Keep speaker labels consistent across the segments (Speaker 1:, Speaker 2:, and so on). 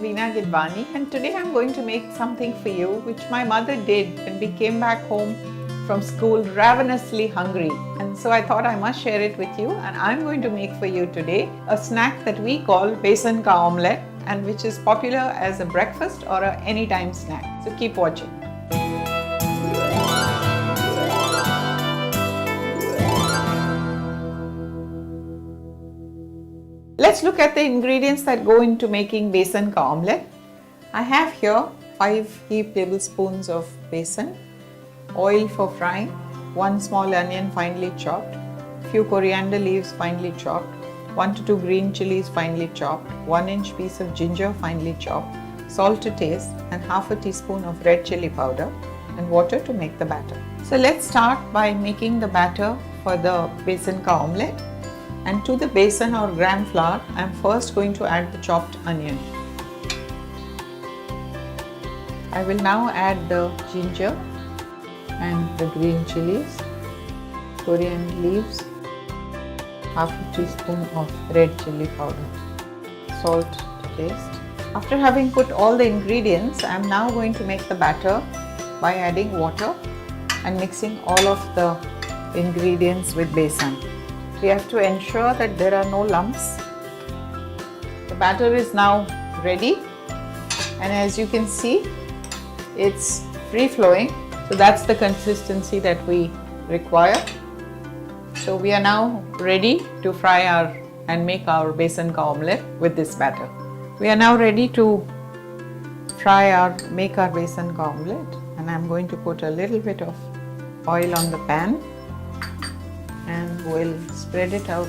Speaker 1: Veena and today I'm going to make something for you which my mother did when we came back home from school ravenously hungry, and so I thought I must share it with you, and I'm going to make for you today a snack that we call Besan Omelette, and which is popular as a breakfast or a anytime snack. So keep watching. Let's look at the ingredients that go into making besan ka omelette. I have here 5 heaped tablespoons of besan, oil for frying, 1 small onion finely chopped, few coriander leaves finely chopped, 1 to 2 green chillies finely chopped, 1-inch piece of ginger finely chopped, salt to taste, and half a teaspoon of red chilli powder, and water to make the batter. So let's start by making the batter for the besan ka omelette. And to the besan or gram flour, I am first going to add the chopped onion. I will now add the ginger and the green chilies, coriander leaves, half a teaspoon of red chilli powder, salt to taste. After having put all the ingredients, I am now going to make the batter by adding water and mixing all of the ingredients with besan. We have to ensure that there are no lumps. The batter is now ready, and as you can see, it's free flowing. So that's the consistency that we require. So we are now ready to fry and make our besan ka omelette with this batter. We are now ready to make our besan ka omelette, and I'm going to put a little bit of oil on the pan and we'll spread it out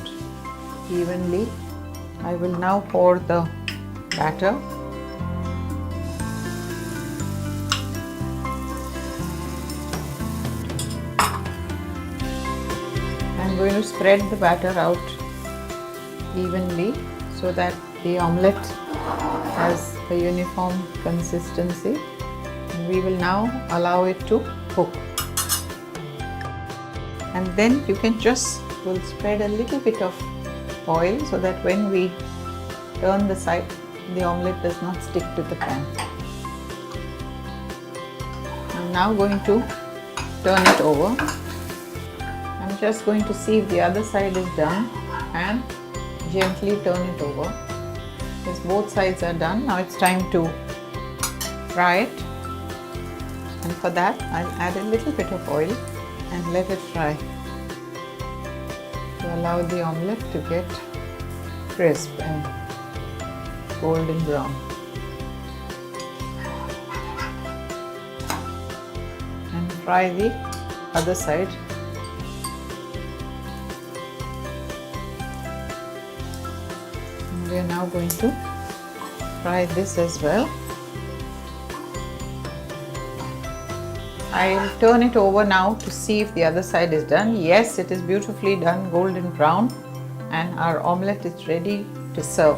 Speaker 1: evenly. I will now pour the batter. I'm going to spread the batter out evenly so that the omelette has a uniform consistency. We will now allow it to cook. And then you can we'll spread a little bit of oil so that when we turn the side, the omelette does not stick to the pan. I'm now going to turn it over. I'm just going to see if the other side is done and gently turn it over. Because both sides are done, now it's time to fry it. And for that, I'll add a little bit of oil and let it fry to allow the omelette to get crisp and golden brown. And fry the other side. And we are now going to fry this as well. I'll turn it over now to see if the other side is done. Yes, it is beautifully done, golden brown, and our omelette is ready to serve.